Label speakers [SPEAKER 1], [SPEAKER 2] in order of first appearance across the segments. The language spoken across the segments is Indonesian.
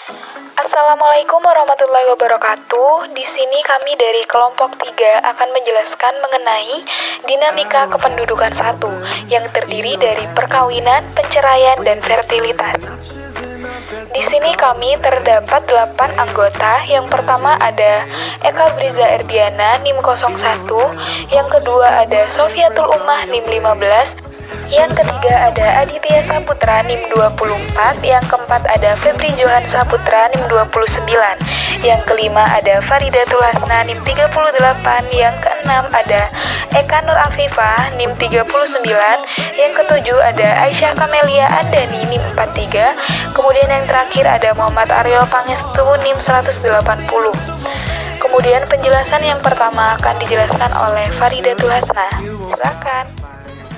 [SPEAKER 1] Assalamualaikum warahmatullahi wabarakatuh. Di sini kami dari kelompok 3 akan menjelaskan mengenai dinamika kependudukan 1 yang terdiri dari perkawinan, penceraian, dan fertilitas. Di sini kami terdapat 8 anggota. Yang pertama ada Eka Briza Erdiana NIM 01, yang kedua ada Sofiatul Ummah NIM 15, yang ketiga ada Aditya Saputra NIM 24, yang keempat ada Febri Johan Saputra NIM 29, yang kelima ada Faridatul Hasna NIM 38, yang keenam ada Eka Nur Afifah NIM 39, yang ketujuh ada Aisyah Kamelia Andani NIM 43, kemudian yang terakhir ada Muhammad Aryo Pangestu NIM 180. Kemudian penjelasan yang pertama akan dijelaskan oleh Faridatul Hasna. Silakan.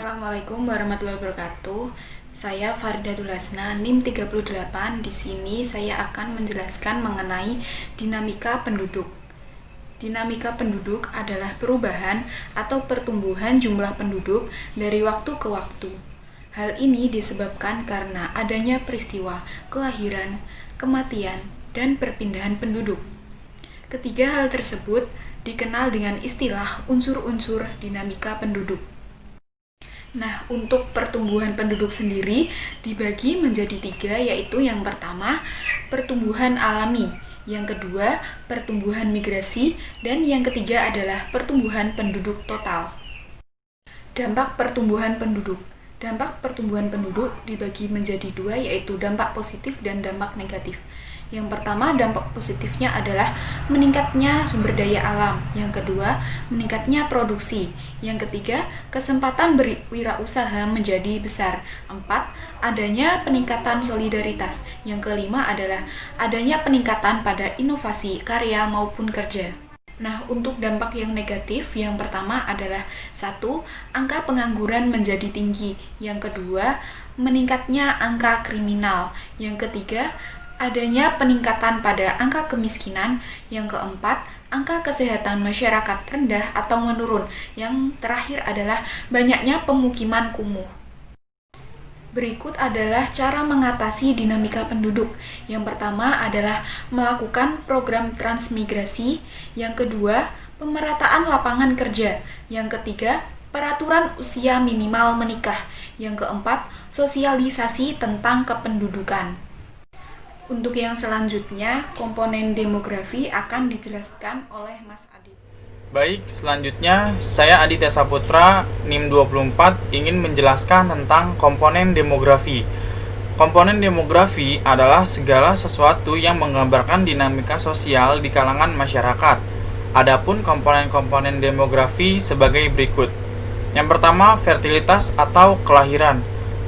[SPEAKER 2] Assalamualaikum warahmatullahi wabarakatuh. Saya Faridatul Hasna NIM 38. Di sini saya akan menjelaskan mengenai dinamika penduduk. Dinamika penduduk adalah perubahan atau pertumbuhan jumlah penduduk dari waktu ke waktu. Hal ini disebabkan karena adanya peristiwa kelahiran, kematian, dan perpindahan penduduk. Ketiga hal tersebut dikenal dengan istilah unsur-unsur dinamika penduduk. Nah, untuk pertumbuhan penduduk sendiri dibagi menjadi 3, yaitu yang pertama, pertumbuhan alami, yang kedua, pertumbuhan migrasi, dan yang ketiga adalah pertumbuhan penduduk total. Dampak pertumbuhan penduduk. Dampak pertumbuhan penduduk dibagi menjadi 2, yaitu dampak positif dan dampak negatif. Yang pertama, dampak positifnya adalah meningkatnya sumber daya alam. Yang kedua, meningkatnya produksi. Yang ketiga, kesempatan berwirausaha menjadi besar. 4, adanya peningkatan solidaritas. Yang kelima adalah adanya peningkatan pada inovasi, karya maupun kerja. Nah, untuk dampak yang negatif, yang pertama adalah 1, angka pengangguran menjadi tinggi. Yang kedua, meningkatnya angka kriminal. Yang ketiga, adanya peningkatan pada angka kemiskinan. Yang keempat, angka kesehatan masyarakat rendah atau menurun. Yang terakhir adalah banyaknya pemukiman kumuh. Berikut adalah cara mengatasi dinamika penduduk. Yang pertama adalah melakukan program transmigrasi. Yang kedua, pemerataan lapangan kerja. Yang ketiga, peraturan usia minimal menikah. Yang keempat, sosialisasi tentang kependudukan. Untuk yang selanjutnya, komponen demografi akan dijelaskan oleh Mas Adit.
[SPEAKER 3] Baik, selanjutnya saya Aditya Saputra NIM 24 ingin menjelaskan tentang komponen demografi. Komponen demografi adalah segala sesuatu yang menggambarkan dinamika sosial di kalangan masyarakat. Adapun komponen-komponen demografi sebagai berikut. Yang pertama, fertilitas atau kelahiran.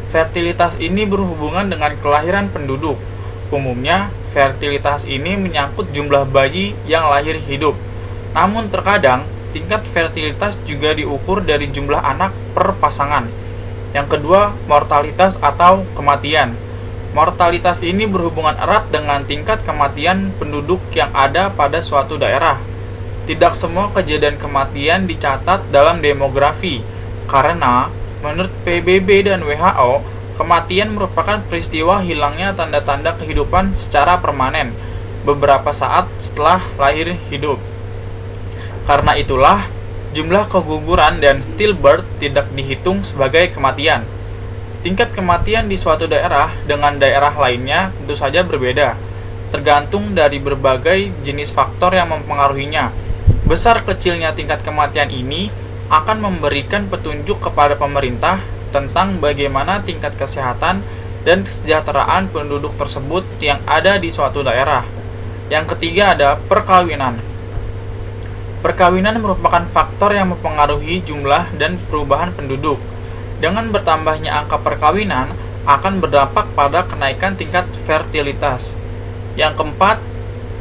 [SPEAKER 3] Fertilitas ini berhubungan dengan kelahiran penduduk. Umumnya, fertilitas ini menyangkut jumlah bayi yang lahir hidup. Namun terkadang, tingkat fertilitas juga diukur dari jumlah anak per pasangan. Yang kedua, mortalitas atau kematian. Mortalitas ini berhubungan erat dengan tingkat kematian penduduk yang ada pada suatu daerah. Tidak semua kejadian kematian dicatat dalam demografi, karena menurut PBB dan WHO, kematian merupakan peristiwa hilangnya tanda-tanda kehidupan secara permanen beberapa saat setelah lahir hidup. Karena itulah, jumlah keguguran dan stillbirth tidak dihitung sebagai kematian. Tingkat kematian di suatu daerah dengan daerah lainnya tentu saja berbeda, tergantung dari berbagai jenis faktor yang mempengaruhinya. Besar kecilnya tingkat kematian ini akan memberikan petunjuk kepada pemerintah tentang bagaimana tingkat kesehatan dan kesejahteraan penduduk tersebut yang ada di suatu daerah. Yang ketiga ada perkawinan. Perkawinan merupakan faktor yang mempengaruhi jumlah dan perubahan penduduk. Dengan bertambahnya angka perkawinan akan berdampak pada kenaikan tingkat fertilitas. Yang keempat,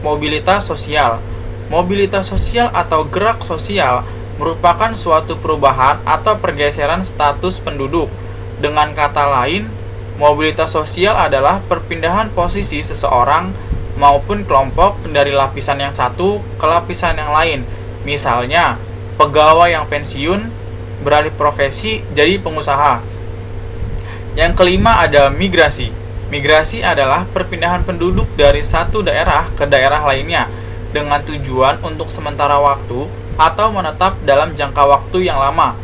[SPEAKER 3] mobilitas sosial. Mobilitas sosial atau gerak sosial merupakan suatu perubahan atau pergeseran status penduduk. Dengan kata lain, mobilitas sosial adalah perpindahan posisi seseorang maupun kelompok dari lapisan yang satu ke lapisan yang lain. Misalnya, pegawai yang pensiun beralih profesi jadi pengusaha. Yang kelima ada migrasi. Migrasi adalah perpindahan penduduk dari satu daerah ke daerah lainnya dengan tujuan untuk sementara waktu atau menetap dalam jangka waktu yang lama.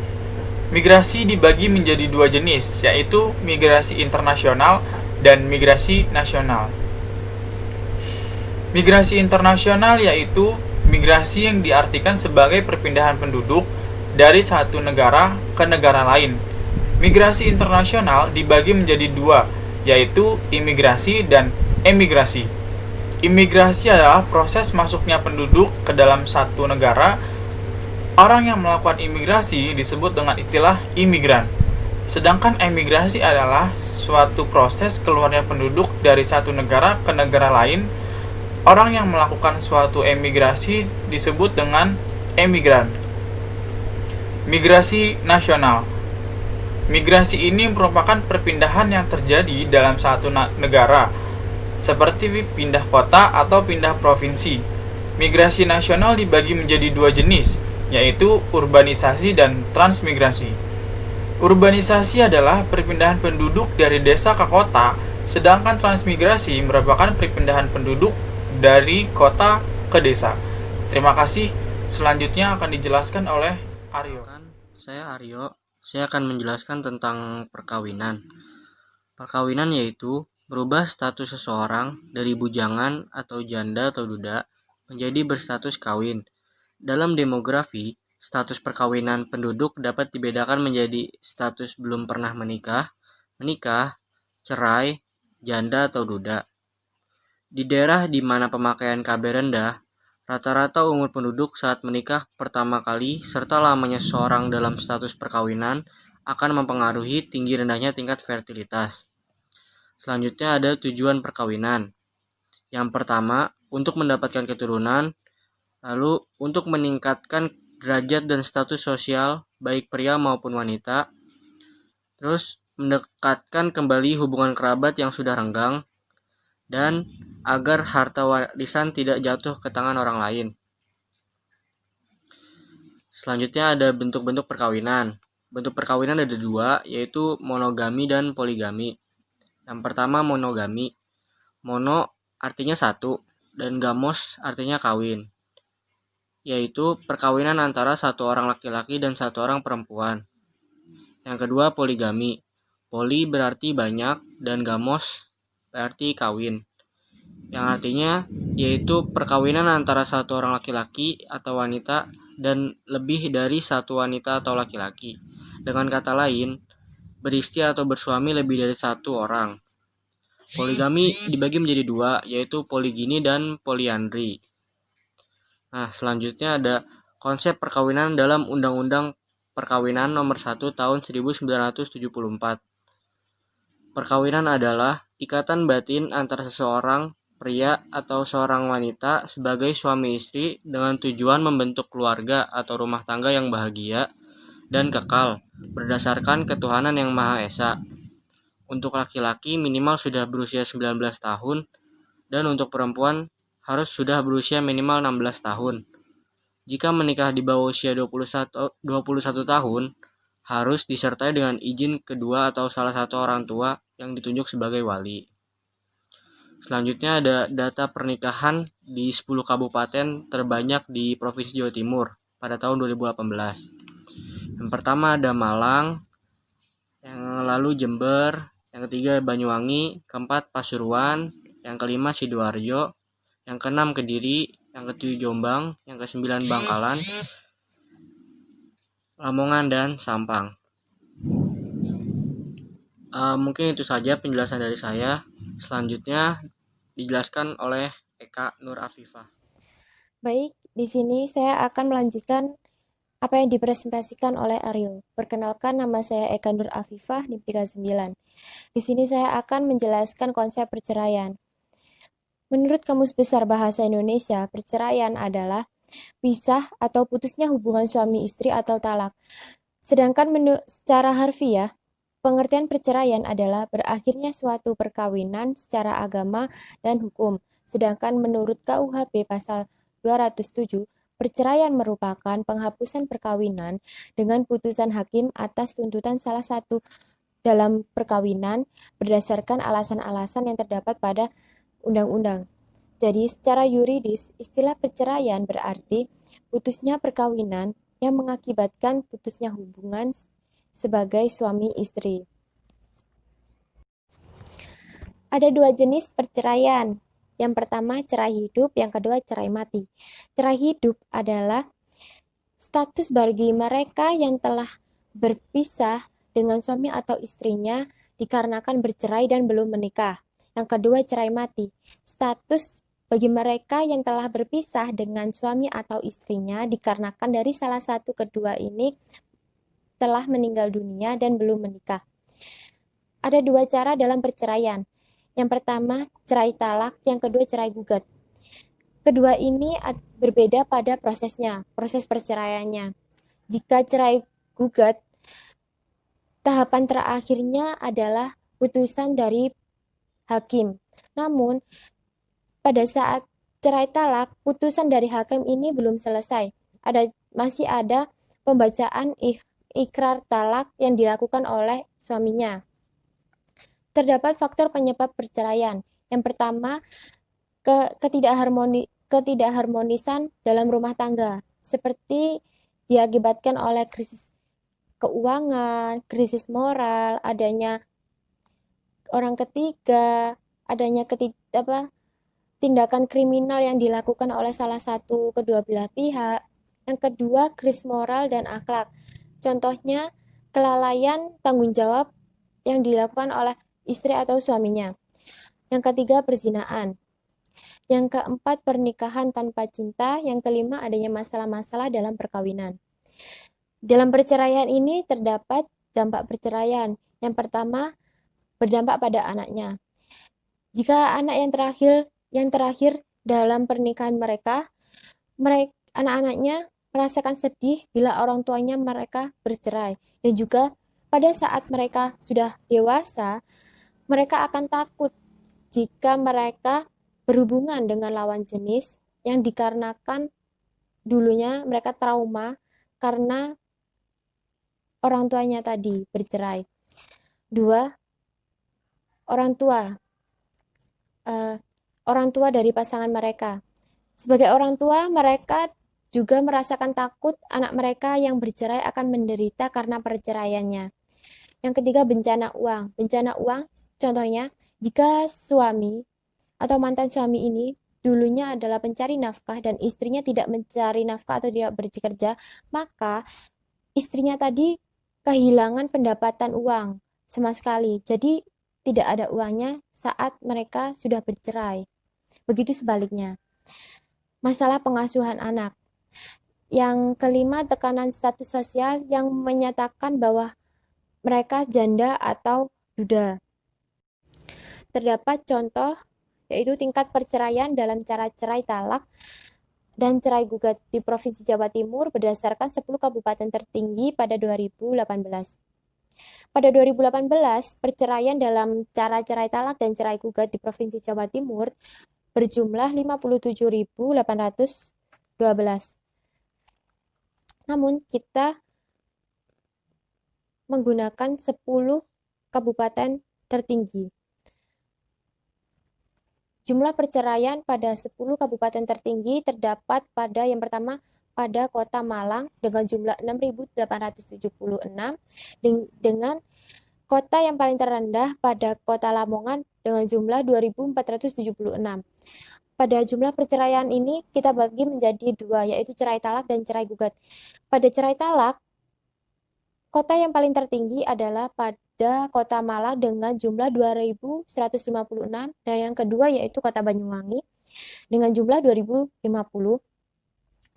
[SPEAKER 3] Migrasi dibagi menjadi dua jenis, yaitu migrasi internasional dan migrasi nasional. Migrasi internasional yaitu migrasi yang diartikan sebagai perpindahan penduduk dari satu negara ke negara lain. Migrasi internasional dibagi menjadi dua, yaitu imigrasi dan emigrasi. Imigrasi adalah proses masuknya penduduk ke dalam satu negara. Orang yang melakukan imigrasi disebut dengan istilah imigran. Sedangkan emigrasi adalah suatu proses keluarnya penduduk dari satu negara ke negara lain. Orang yang melakukan suatu emigrasi disebut dengan emigran. Migrasi nasional. Migrasi ini merupakan perpindahan yang terjadi dalam satu negara, seperti pindah kota atau pindah provinsi. Migrasi nasional dibagi menjadi dua jenis, yaitu urbanisasi dan transmigrasi. Urbanisasi adalah perpindahan penduduk dari desa ke kota, sedangkan transmigrasi merupakan perpindahan penduduk dari kota ke desa. Terima kasih. Selanjutnya akan dijelaskan oleh Aryo.
[SPEAKER 4] Saya Aryo. Saya akan menjelaskan tentang perkawinan. Perkawinan yaitu merubah status seseorang dari bujangan atau janda atau duda menjadi berstatus kawin. Dalam demografi, status perkawinan penduduk dapat dibedakan menjadi status belum pernah menikah, menikah, cerai, janda atau duda. Di daerah di mana pemakaian KB rendah, rata-rata umur penduduk saat menikah pertama kali serta lamanya seseorang dalam status perkawinan akan mempengaruhi tinggi rendahnya tingkat fertilitas. Selanjutnya ada tujuan perkawinan. Yang pertama, untuk mendapatkan keturunan. Lalu, untuk meningkatkan derajat dan status sosial baik pria maupun wanita. Terus, mendekatkan kembali hubungan kerabat yang sudah renggang. Dan agar harta warisan tidak jatuh ke tangan orang lain. Selanjutnya ada bentuk-bentuk perkawinan. Bentuk perkawinan ada dua, yaitu monogami dan poligami. Yang pertama monogami. Mono artinya satu, dan gamos artinya kawin, yaitu perkawinan antara satu orang laki-laki dan satu orang perempuan. Yang kedua poligami. Poli berarti banyak dan gamos berarti kawin, yang artinya yaitu perkawinan antara satu orang laki-laki atau wanita dan lebih dari satu wanita atau laki-laki. Dengan kata lain, beristri atau bersuami lebih dari satu orang. Poligami dibagi menjadi dua, yaitu poligini dan poliandri. Nah, selanjutnya ada konsep perkawinan dalam Undang-Undang Perkawinan Nomor 1 Tahun 1974. Perkawinan adalah ikatan batin antara seseorang pria atau seorang wanita sebagai suami istri dengan tujuan membentuk keluarga atau rumah tangga yang bahagia dan kekal berdasarkan ketuhanan yang Maha Esa. Untuk laki-laki minimal sudah berusia 19 tahun dan untuk perempuan harus sudah berusia minimal 16 tahun. Jika menikah di bawah usia 21 tahun, harus disertai dengan izin kedua atau salah satu orang tua yang ditunjuk sebagai wali. Selanjutnya ada data pernikahan di 10 kabupaten terbanyak di Provinsi Jawa Timur pada tahun 2018. Yang pertama ada Malang, yang lalu Jember, yang ketiga Banyuwangi, keempat Pasuruan, yang kelima Sidoarjo, yang keenam Kediri, yang ketujuh Jombang, yang kesembilan Bangkalan, Lamongan, dan Sampang. Mungkin itu saja penjelasan dari saya. Selanjutnya dijelaskan oleh Eka Nur Afifah.
[SPEAKER 5] Baik, di sini saya akan melanjutkan apa yang dipresentasikan oleh Aryo. Perkenalkan, nama saya Eka Nur Afifah, NIM 39. Di sini saya akan menjelaskan konsep perceraian. Menurut Kamus Besar Bahasa Indonesia, perceraian adalah pisah atau putusnya hubungan suami istri atau talak. Sedangkan secara harfiah, pengertian perceraian adalah berakhirnya suatu perkawinan secara agama dan hukum. Sedangkan menurut KUHP pasal 207, perceraian merupakan penghapusan perkawinan dengan putusan hakim atas tuntutan salah satu dalam perkawinan berdasarkan alasan-alasan yang terdapat pada undang-undang. Jadi, secara yuridis, istilah perceraian berarti putusnya perkawinan yang mengakibatkan putusnya hubungan sebagai suami istri. Ada dua jenis perceraian. Yang pertama cerai hidup, yang kedua cerai mati. Cerai hidup adalah status bagi mereka yang telah berpisah dengan suami atau istrinya dikarenakan bercerai dan belum menikah. Yang kedua cerai mati. Status bagi mereka yang telah berpisah dengan suami atau istrinya dikarenakan dari salah satu kedua ini telah meninggal dunia dan belum menikah. Ada dua cara dalam perceraian. Yang pertama, cerai talak, yang kedua cerai gugat. Kedua ini berbeda pada prosesnya, proses perceraiannya. Jika cerai gugat, tahapan terakhirnya adalah putusan dari hakim. Namun, pada saat cerai talak, putusan dari hakim ini belum selesai. Masih ada pembacaan ikrar talak yang dilakukan oleh suaminya. Terdapat faktor penyebab perceraian. Yang pertama, ketidakharmonisan dalam rumah tangga, seperti diakibatkan oleh krisis keuangan, krisis moral, adanya orang ketiga, adanya tindakan kriminal yang dilakukan oleh salah satu kedua belah pihak. Yang kedua, krisis moral dan akhlak. Contohnya, kelalaian tanggung jawab yang dilakukan oleh istri atau suaminya. Yang ketiga, perzinaan. Yang keempat, pernikahan tanpa cinta. Yang kelima, adanya masalah-masalah dalam perkawinan. Dalam perceraian ini terdapat dampak perceraian. Yang pertama, berdampak pada anaknya. Jika anak yang terakhir dalam pernikahan mereka anak-anaknya merasakan sedih bila orang tuanya mereka bercerai. Dan juga pada saat mereka sudah dewasa, mereka akan takut jika mereka berhubungan dengan lawan jenis yang dikarenakan dulunya mereka trauma karena orang tuanya tadi bercerai. Dua, orang tua dari pasangan mereka. Sebagai orang tua, mereka juga merasakan takut anak mereka yang bercerai akan menderita karena perceraiannya. Yang ketiga, bencana uang. Bencana uang, contohnya, jika suami atau mantan suami ini dulunya adalah pencari nafkah dan istrinya tidak mencari nafkah atau tidak bekerja, maka istrinya tadi kehilangan pendapatan uang sama sekali. Jadi tidak ada uangnya saat mereka sudah bercerai. Begitu sebaliknya. Masalah pengasuhan anak. Yang kelima, tekanan status sosial yang menyatakan bahwa mereka janda atau duda. Terdapat contoh yaitu tingkat perceraian dalam cara cerai talak dan cerai gugat di Provinsi Jawa Timur berdasarkan 10 kabupaten tertinggi pada 2018. Pada 2018, perceraian dalam cara cerai talak dan cerai gugat di Provinsi Jawa Timur berjumlah 57.812. Namun, kita menggunakan 10 kabupaten tertinggi. Jumlah perceraian pada 10 kabupaten tertinggi terdapat pada yang pertama pada Kota Malang dengan jumlah 6.876, dengan kota yang paling terendah pada Kota Lamongan dengan jumlah 2.476. Pada jumlah perceraian ini kita bagi menjadi dua, yaitu cerai talak dan cerai gugat. Pada cerai talak, kota yang paling tertinggi adalah pada Kota Malang dengan jumlah 2.156, dan yang kedua yaitu Kota Banyuwangi dengan jumlah 2.050.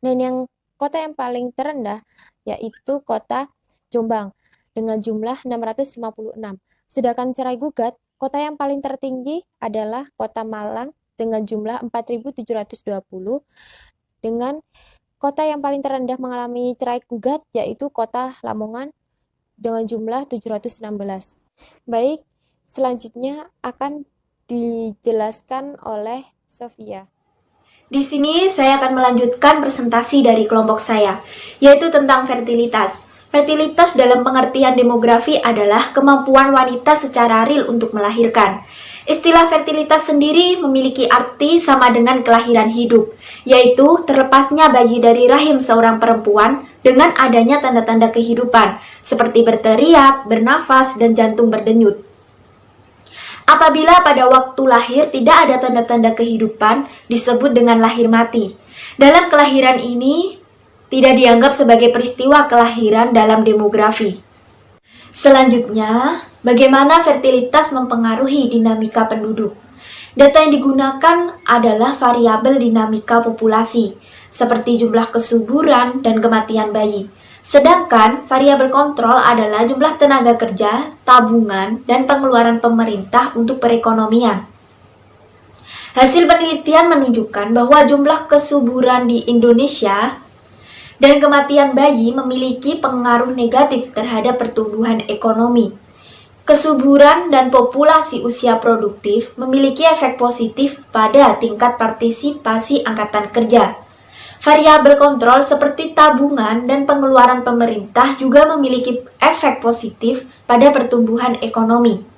[SPEAKER 5] Dan yang kota yang paling terendah yaitu Kota Jombang dengan jumlah 656. Sedangkan cerai gugat, kota yang paling tertinggi adalah Kota Malang dengan jumlah 4.720, dengan kota yang paling terendah mengalami cerai gugat yaitu Kota Lamongan dengan jumlah 716. Baik, selanjutnya akan dijelaskan oleh Sofia.
[SPEAKER 6] Di sini saya akan melanjutkan presentasi dari kelompok saya, yaitu tentang fertilitas. Fertilitas dalam pengertian demografi adalah kemampuan wanita secara real untuk melahirkan. Istilah fertilitas sendiri memiliki arti sama dengan kelahiran hidup, yaitu terlepasnya bayi dari rahim seorang perempuan dengan adanya tanda-tanda kehidupan, seperti berteriak, bernafas, dan jantung berdenyut. Apabila pada waktu lahir tidak ada tanda-tanda kehidupan, disebut dengan lahir mati. Dalam kelahiran ini, tidak dianggap sebagai peristiwa kelahiran dalam demografi. Selanjutnya, bagaimana fertilitas mempengaruhi dinamika penduduk? Data yang digunakan adalah variabel dinamika populasi, seperti jumlah kesuburan dan kematian bayi. Sedangkan variabel kontrol adalah jumlah tenaga kerja, tabungan, dan pengeluaran pemerintah untuk perekonomian. Hasil penelitian menunjukkan bahwa jumlah kesuburan di Indonesia dan kematian bayi memiliki pengaruh negatif terhadap pertumbuhan ekonomi. Kesuburan dan populasi usia produktif memiliki efek positif pada tingkat partisipasi angkatan kerja. Variabel kontrol seperti tabungan dan pengeluaran pemerintah juga memiliki efek positif pada pertumbuhan ekonomi.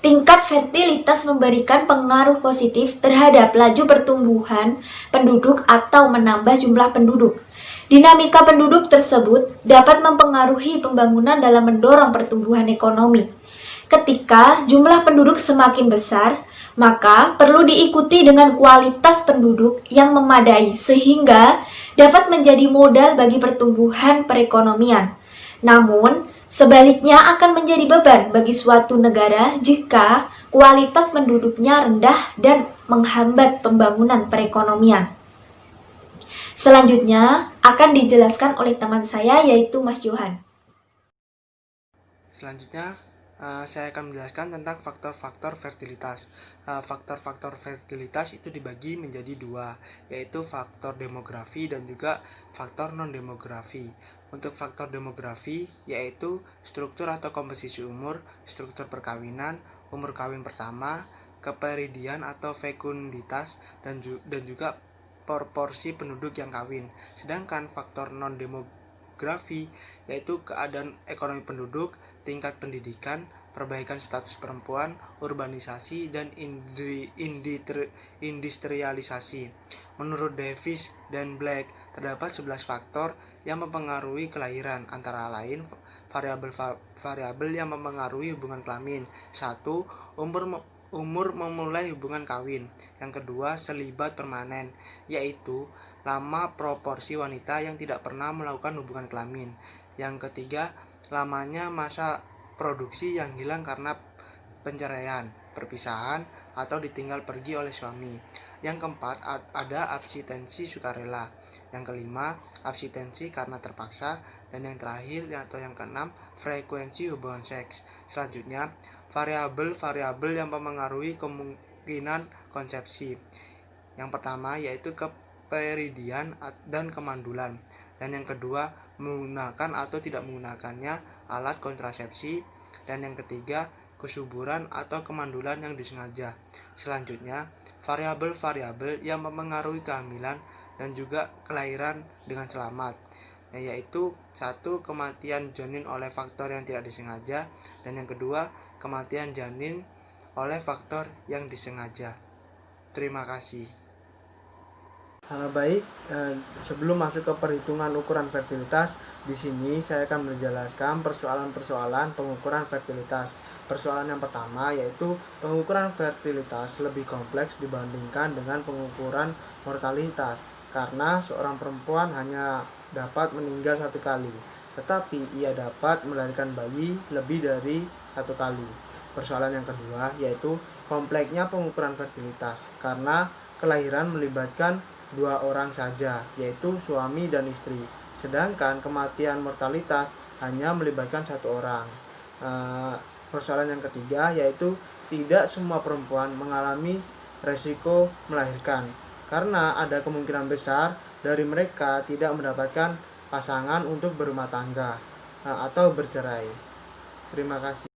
[SPEAKER 6] Tingkat fertilitas memberikan pengaruh positif terhadap laju pertumbuhan penduduk atau menambah jumlah penduduk. Dinamika penduduk tersebut dapat mempengaruhi pembangunan dalam mendorong pertumbuhan ekonomi. Ketika jumlah penduduk semakin besar, maka perlu diikuti dengan kualitas penduduk yang memadai sehingga dapat menjadi modal bagi pertumbuhan perekonomian. Namun, sebaliknya akan menjadi beban bagi suatu negara jika kualitas penduduknya rendah dan menghambat pembangunan perekonomian. Selanjutnya akan dijelaskan oleh teman saya yaitu Mas Johan.
[SPEAKER 7] Selanjutnya saya akan menjelaskan tentang faktor-faktor fertilitas. Faktor-faktor fertilitas itu dibagi menjadi dua, yaitu faktor demografi dan juga faktor non-demografi. Untuk faktor demografi yaitu struktur atau komposisi umur, struktur perkawinan, umur kawin pertama, keperidian atau fekunditas, dan juga proporsi penduduk yang kawin. Sedangkan faktor non-demografi yaitu keadaan ekonomi penduduk, tingkat pendidikan, perbaikan status perempuan, urbanisasi, dan industrialisasi. Menurut Davis dan Black, terdapat 11 faktor yang mempengaruhi kelahiran, antara lain variabel yang mempengaruhi hubungan kelamin. 1. Umur memulai hubungan kawin. Yang kedua, selibat permanen, yaitu lama proporsi wanita yang tidak pernah melakukan hubungan kelamin. Yang ketiga, lamanya masa produksi yang hilang karena perceraian, perpisahan, atau ditinggal pergi oleh suami. Yang keempat, ada abstinensi sukarela. Yang kelima, abstinensi karena terpaksa. Dan yang terakhir atau yang keenam, frekuensi hubungan seks. Selanjutnya, variabel-variabel yang mempengaruhi kemungkinan konsepsi. Yang pertama yaitu keperidian dan kemandulan. Dan yang kedua, menggunakan atau tidak menggunakannya alat kontrasepsi. Dan yang ketiga, kesuburan atau kemandulan yang disengaja. Selanjutnya, variabel-variabel yang mempengaruhi kehamilan dan juga kelahiran dengan selamat, yaitu 1. Kematian janin oleh faktor yang tidak disengaja, dan yang kedua, kematian janin oleh faktor yang disengaja. Terima kasih. Sebelum masuk ke perhitungan ukuran fertilitas, di sini saya akan menjelaskan persoalan-persoalan pengukuran fertilitas. Persoalan yang pertama yaitu pengukuran fertilitas lebih kompleks dibandingkan dengan pengukuran mortalitas, karena seorang perempuan hanya dapat meninggal satu kali, tetapi ia dapat melahirkan bayi lebih dari satu kali. Persoalan yang kedua yaitu kompleksnya pengukuran fertilitas, karena kelahiran melibatkan dua orang saja, yaitu suami dan istri, sedangkan kematian mortalitas hanya melibatkan satu orang. Persoalan yang ketiga yaitu tidak semua perempuan mengalami resiko melahirkan, karena ada kemungkinan besar dari mereka tidak mendapatkan pasangan untuk berumah tangga atau bercerai. Terima kasih.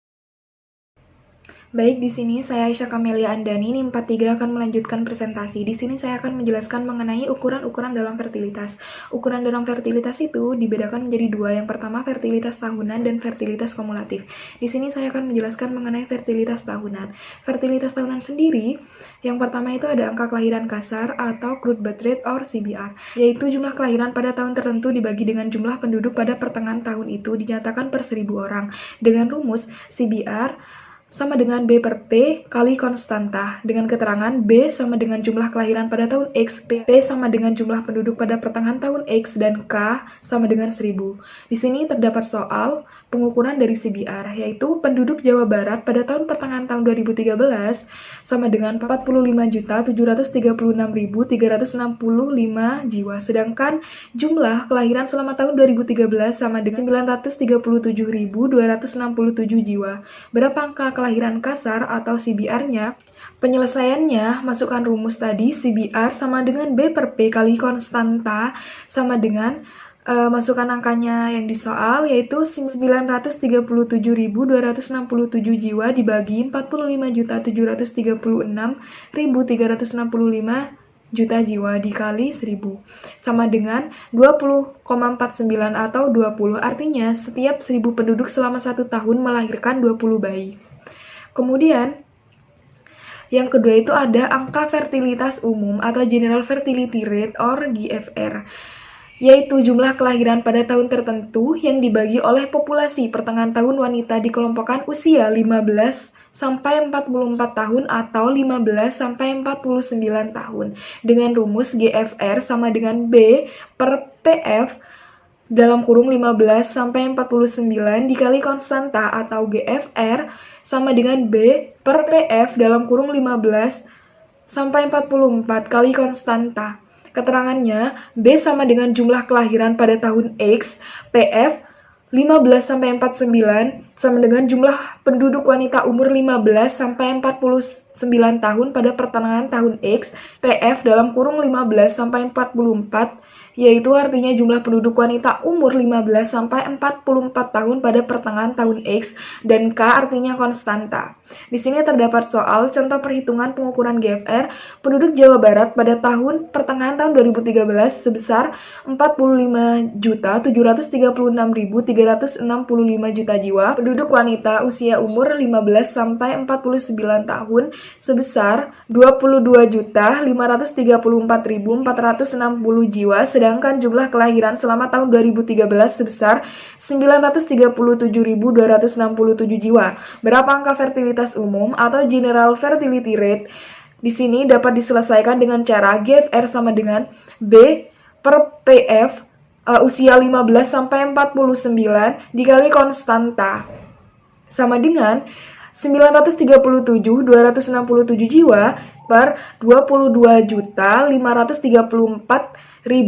[SPEAKER 2] Baik, di sini saya Aisyah Kamelia Andani, NIM 43 akan melanjutkan presentasi. Di sini saya akan menjelaskan mengenai ukuran-ukuran dalam fertilitas. Ukuran dalam fertilitas itu dibedakan menjadi dua. Yang pertama, fertilitas tahunan dan fertilitas kumulatif. Di sini saya akan menjelaskan mengenai fertilitas tahunan. Fertilitas tahunan sendiri, yang pertama itu ada angka kelahiran kasar atau crude birth rate or CBR, yaitu jumlah kelahiran pada tahun tertentu dibagi dengan jumlah penduduk pada pertengahan tahun itu dinyatakan per 1.000 orang. Dengan rumus CBR sama dengan B per P kali konstanta, dengan keterangan B sama dengan jumlah kelahiran pada tahun X, P sama dengan jumlah penduduk pada pertengahan tahun X, dan K sama dengan 1.000. Di sini terdapat soal pengukuran dari CBR, yaitu penduduk Jawa Barat pada tahun pertengahan tahun 2013 sama dengan 45.736.365 jiwa, sedangkan jumlah kelahiran selama tahun 2013 sama dengan 937.267 jiwa. Berapa angka kelahiran kasar atau CBR-nya? Penyelesaiannya, masukkan rumus tadi, CBR sama dengan B per P kali konstanta sama dengan masukkan angkanya yang di soal, yaitu 937.267 jiwa dibagi 45.736.365 juta jiwa dikali 1.000 sama dengan 20,49 atau 20, artinya setiap 1.000 penduduk selama 1 tahun melahirkan 20 bayi. Kemudian yang kedua itu ada angka fertilitas umum atau General Fertility Rate or GFR, yaitu jumlah kelahiran pada tahun tertentu yang dibagi oleh populasi pertengahan tahun wanita dikelompokkan usia 15 sampai 44 tahun atau 15 sampai 49 tahun dengan rumus GFR sama dengan B per PF dalam kurung 15 sampai 49 dikali konstanta atau GFR sama dengan B per PF dalam kurung 15 sampai 44 kali konstanta. Keterangannya, B sama dengan jumlah kelahiran pada tahun X, PF 15 sampai 49 sama dengan jumlah penduduk wanita umur 15 sampai 49 tahun pada pertengahan tahun X, PF dalam kurung 15 sampai 44, yaitu artinya jumlah penduduk wanita umur 15 sampai 44 tahun pada pertengahan tahun X, dan K artinya konstanta. Di sini terdapat soal contoh perhitungan pengukuran GFR penduduk Jawa Barat pada pertengahan tahun 2013 sebesar 45.736.365 juta jiwa, penduduk wanita usia umur 15 sampai 49 tahun sebesar 22.534.460 jiwa, sedangkan jumlah kelahiran selama tahun 2013 sebesar 937.267 jiwa. Berapa angka fertilitas umum atau General Fertility Rate? Di sini dapat diselesaikan dengan cara GFR sama dengan B per PF usia 15 sampai 49 dikali konstanta sama dengan 937.267 jiwa per 22.534.460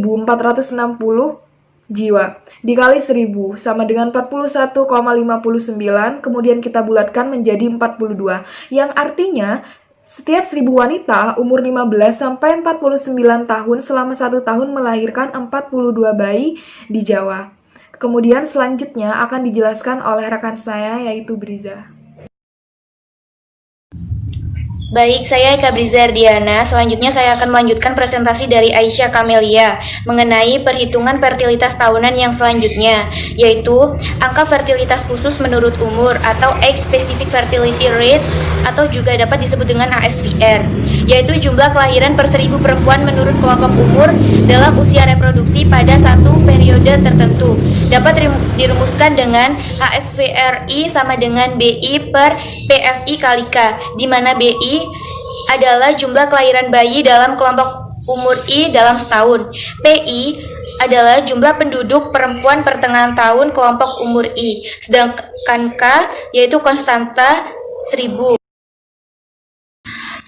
[SPEAKER 2] jiwa dikali 1.000 sama dengan 41,59, kemudian kita bulatkan menjadi 42, yang artinya setiap 1.000 wanita umur 15 sampai 49 tahun selama 1 tahun melahirkan 42 bayi di Jawa. Kemudian selanjutnya akan dijelaskan oleh rekan saya yaitu Briza.
[SPEAKER 8] Baik, saya Eka Briza Ardiana. Selanjutnya saya akan melanjutkan presentasi dari Aisyah Kamelia mengenai perhitungan fertilitas tahunan yang selanjutnya, yaitu angka fertilitas khusus menurut umur atau Age Specific Fertility Rate atau juga dapat disebut dengan ASPR, yaitu jumlah kelahiran per 1.000 perempuan menurut kelompok umur dalam usia reproduksi pada satu periode tertentu. Dapat dirumuskan dengan HSVRI sama dengan BI per PFI kali K, di mana BI adalah jumlah kelahiran bayi dalam kelompok umur I dalam setahun. PI adalah jumlah penduduk perempuan pertengahan tahun kelompok umur I. Sedangkan K yaitu konstanta 1.000.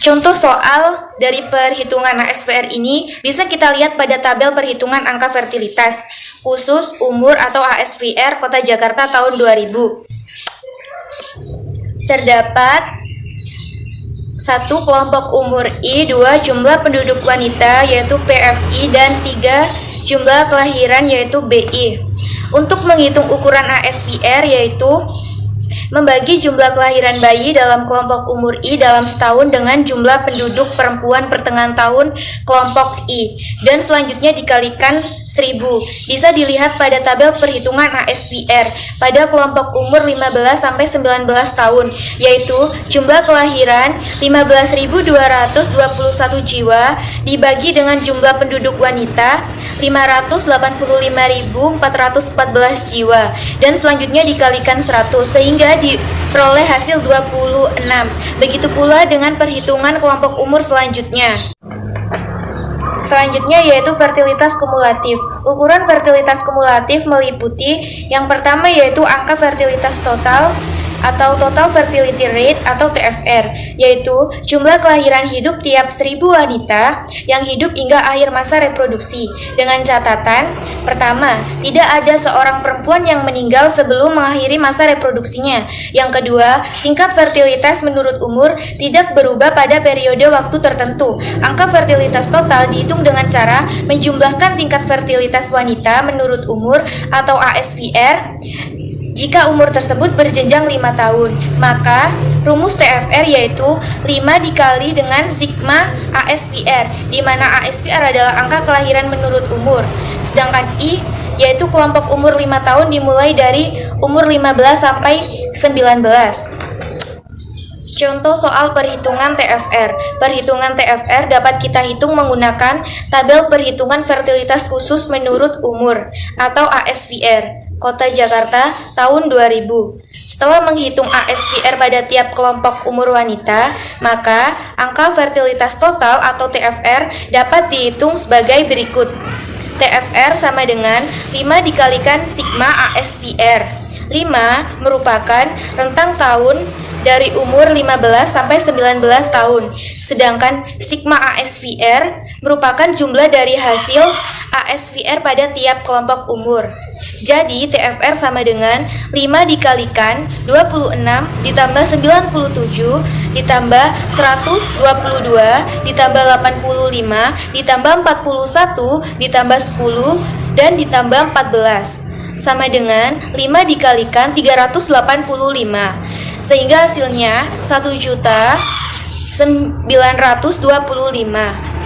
[SPEAKER 8] Contoh soal dari perhitungan ASVR ini bisa kita lihat pada tabel perhitungan angka fertilitas khusus umur atau ASVR Kota Jakarta tahun 2000. Terdapat 1 kelompok umur I, 2 jumlah penduduk wanita yaitu PFI, dan 3 jumlah kelahiran yaitu BI. Untuk menghitung ukuran ASPR yaitu Membagi jumlah kelahiran bayi dalam kelompok umur I dalam setahun dengan jumlah penduduk perempuan pertengahan tahun kelompok I, dan selanjutnya dikalikan 1000. Bisa dilihat pada tabel perhitungan ASPR pada kelompok umur 15 sampai 19 tahun, yaitu jumlah kelahiran 15.221 jiwa dibagi dengan jumlah penduduk wanita 585.414 jiwa, dan selanjutnya dikalikan 100 sehingga diperoleh hasil 26. Begitu pula dengan perhitungan kelompok umur selanjutnya. Selanjutnya yaitu fertilitas kumulatif. Ukuran fertilitas kumulatif meliputi yang pertama yaitu angka fertilitas total atau total fertility rate atau TFR, yaitu jumlah kelahiran hidup tiap 1000 wanita yang hidup hingga akhir masa reproduksi, dengan catatan pertama, tidak ada seorang perempuan yang meninggal sebelum mengakhiri masa reproduksinya. Yang kedua, tingkat fertilitas menurut umur tidak berubah pada periode waktu tertentu. Angka fertilitas total dihitung dengan cara menjumlahkan tingkat fertilitas wanita menurut umur atau ASPR. Jika umur tersebut berjenjang 5 tahun, maka rumus TFR yaitu 5 dikali dengan sigma ASPR, di mana ASPR adalah angka kelahiran menurut umur. Sedangkan I yaitu kelompok umur 5 tahun dimulai dari umur 15 sampai 19. Contoh soal perhitungan TFR. Perhitungan TFR dapat kita hitung menggunakan tabel perhitungan fertilitas khusus menurut umur atau ASPR. Kota Jakarta tahun 2000. Setelah menghitung ASPR pada tiap kelompok umur wanita, maka angka fertilitas total atau TFR dapat dihitung sebagai berikut. TFR sama dengan 5 dikalikan sigma ASPR. 5 merupakan rentang tahun dari umur 15 sampai 19 tahun, sedangkan sigma ASPR merupakan jumlah dari hasil ASPR pada tiap kelompok umur. Jadi TFR sama dengan 5 dikalikan 26 ditambah 97 ditambah 122 ditambah 85 ditambah 41 ditambah 10 dan ditambah 14 sama dengan 5 dikalikan 385, sehingga hasilnya 1.925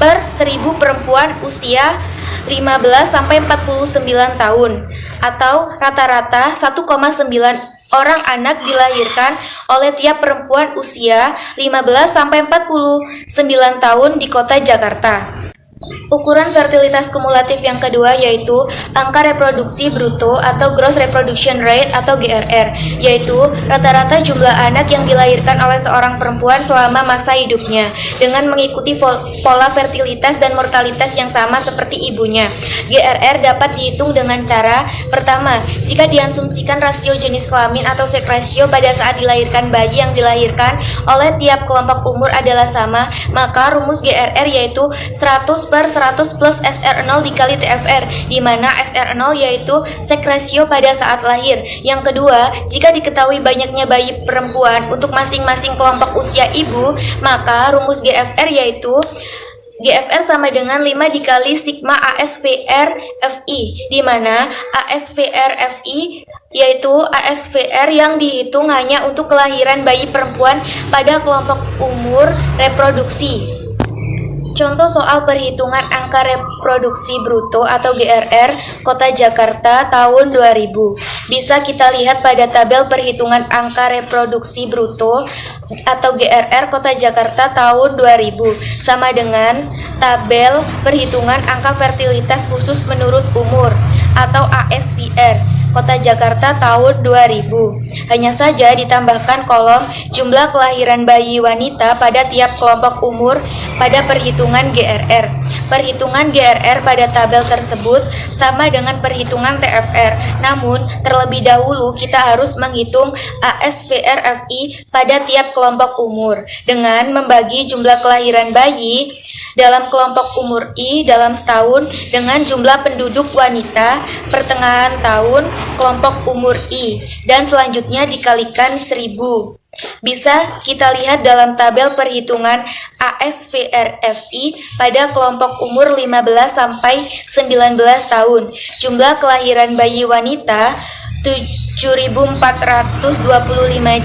[SPEAKER 8] per 1000 perempuan usia 15 sampai 49 tahun, atau rata-rata 1,9 orang anak dilahirkan oleh tiap perempuan usia 15 sampai 49 tahun di Kota Jakarta. Ukuran fertilitas kumulatif yang kedua yaitu angka reproduksi bruto atau gross reproduction rate atau GRR, yaitu rata-rata jumlah anak yang dilahirkan oleh seorang perempuan selama masa hidupnya dengan mengikuti pola fertilitas dan mortalitas yang sama seperti ibunya. GRR dapat dihitung dengan cara pertama, jika diasumsikan rasio jenis kelamin atau sex ratio pada saat dilahirkan bayi yang dilahirkan oleh tiap kelompok umur adalah sama, maka rumus GRR yaitu 100 per 100 plus SR0 dikali TFR, di mana SR0 yaitu sex ratio pada saat lahir. Yang kedua, jika diketahui banyaknya bayi perempuan untuk masing-masing kelompok usia ibu, maka rumus GFR yaitu GFR sama dengan 5 dikali sigma ASPR FI, di mana ASPR FI yaitu ASPR yang dihitung hanya untuk kelahiran bayi perempuan pada kelompok umur reproduksi. Contoh soal perhitungan angka reproduksi bruto atau GRR Kota Jakarta tahun 2000. Bisa kita lihat pada tabel perhitungan angka reproduksi bruto atau GRR Kota Jakarta tahun 2000 sama dengan tabel perhitungan angka fertilitas khusus menurut umur atau ASPR Kota Jakarta tahun 2000. Hanya saja ditambahkan kolom jumlah kelahiran bayi wanita pada tiap kelompok umur pada perhitungan GRR. Perhitungan GRR pada tabel tersebut sama dengan perhitungan TFR. Namun, terlebih dahulu kita harus menghitung ASPR FI pada tiap kelompok umur dengan membagi jumlah kelahiran bayi dalam kelompok umur I dalam setahun dengan jumlah penduduk wanita pertengahan tahun kelompok umur I, dan selanjutnya dikalikan 1000. Bisa kita lihat dalam tabel perhitungan ASPR FI pada kelompok umur 15 sampai 19 tahun. Jumlah kelahiran bayi wanita 7.425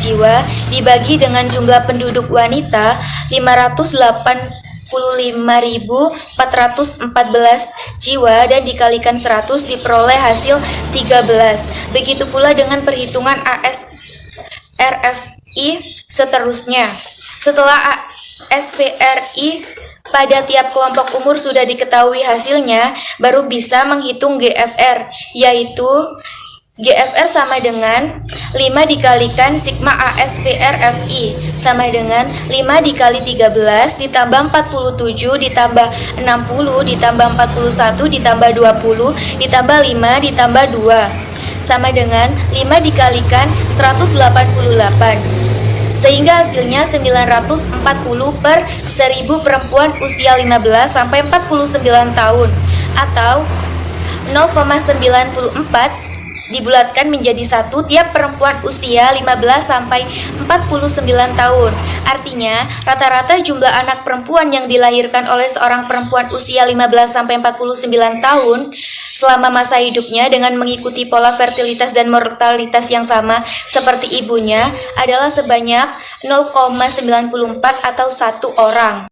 [SPEAKER 8] jiwa dibagi dengan jumlah penduduk wanita 585.414 jiwa dan dikalikan 100 diperoleh hasil 13. Begitu pula dengan perhitungan ASRFI seterusnya. Setelah ASVRI pada tiap kelompok umur sudah diketahui hasilnya, baru bisa menghitung GFR, yaitu GFR sama dengan 5 dikalikan sigma ASVRFI sama dengan 5 dikali 13 ditambah 47 ditambah 60 ditambah 41 ditambah 20 ditambah 5 ditambah 2 sama dengan 5 dikalikan 188, sehingga hasilnya 940 per 1000 perempuan usia 15 sampai 49 tahun atau 0,94 dibulatkan menjadi 1 tiap perempuan usia 15 sampai 49 tahun. Artinya, rata-rata jumlah anak perempuan yang dilahirkan oleh seorang perempuan usia 15 sampai 49 tahun selama masa hidupnya dengan mengikuti pola fertilitas dan mortalitas yang sama seperti ibunya adalah sebanyak 0,94 atau 1 orang.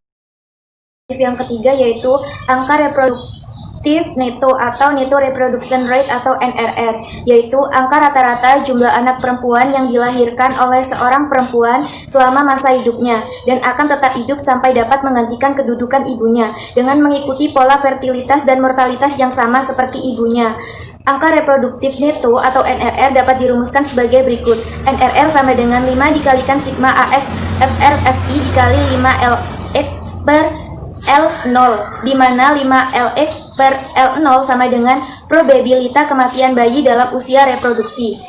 [SPEAKER 8] Yang ketiga yaitu angka reproduksi neto atau neto reproduction rate atau NRR, yaitu angka rata-rata jumlah anak perempuan yang dilahirkan oleh seorang perempuan selama masa hidupnya dan akan tetap hidup sampai dapat menggantikan kedudukan ibunya dengan mengikuti pola fertilitas dan mortalitas yang sama seperti ibunya. Angka reproduktif neto atau NRR dapat dirumuskan sebagai berikut. NRR sama dengan 5 dikalikan sigma ASFRFI dikali 5LX per L0, di mana 5LX per L0 sama dengan probabilitas kematian bayi dalam usia reproduksi.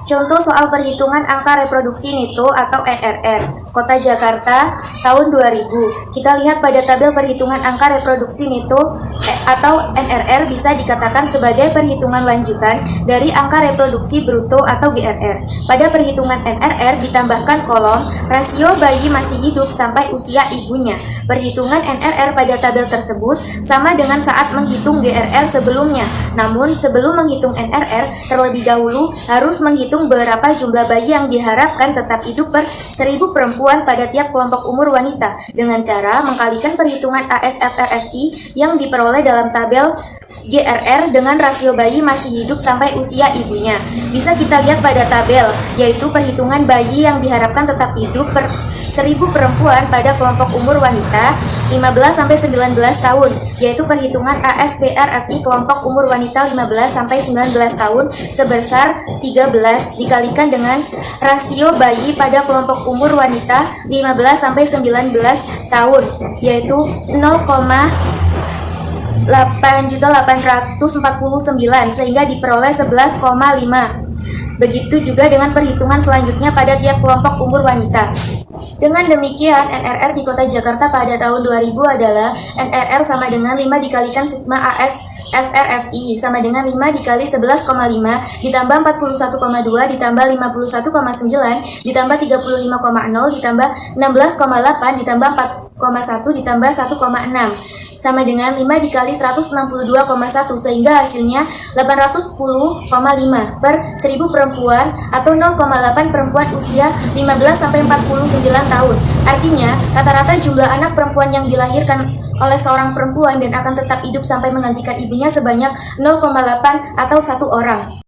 [SPEAKER 8] Contoh soal perhitungan angka reproduksi neto atau NRR, Kota Jakarta tahun 2000. Kita lihat pada tabel perhitungan angka reproduksi neto atau NRR bisa dikatakan sebagai perhitungan lanjutan dari angka reproduksi bruto atau GRR. Pada perhitungan NRR ditambahkan kolom rasio bayi masih hidup sampai usia ibunya. Perhitungan NRR pada tabel tersebut sama dengan saat menghitung GRR sebelumnya. Namun sebelum menghitung NRR, terlebih dahulu harus menghitung berapa jumlah bayi yang diharapkan tetap hidup per 1000 perempuan pada tiap kelompok umur wanita dengan cara mengkalikan perhitungan ASFRFI yang diperoleh dalam tabel GRR dengan rasio bayi masih hidup sampai usia ibunya. Bisa kita lihat pada tabel, yaitu perhitungan bayi yang diharapkan tetap hidup per 1000 perempuan pada kelompok umur wanita 15 sampai 19 tahun, yaitu perhitungan ASVRFI kelompok umur wanita 15 sampai 19 tahun sebesar 13 dikalikan dengan rasio bayi pada kelompok umur wanita 15 sampai 19 tahun, yaitu 0,8.849 sehingga diperoleh 11,5. Begitu juga dengan perhitungan selanjutnya pada tiap kelompok umur wanita. Dengan demikian, NRR di Kota Jakarta pada tahun 2000 adalah NRR sama dengan 5 dikalikan sigma ASFRFI sama dengan 5 dikali 11,5 ditambah 41,2 ditambah 51,9 ditambah 35,0 ditambah 16,8 ditambah 4,1 ditambah 1,6 sama dengan 5 dikali 162,1 sehingga hasilnya 810,5 per 1000 perempuan atau 0,8 perempuan usia 15 sampai 49 tahun. Artinya, rata-rata jumlah anak perempuan yang dilahirkan oleh seorang perempuan dan akan tetap hidup sampai menggantikan ibunya sebanyak 0,8 atau 1 orang.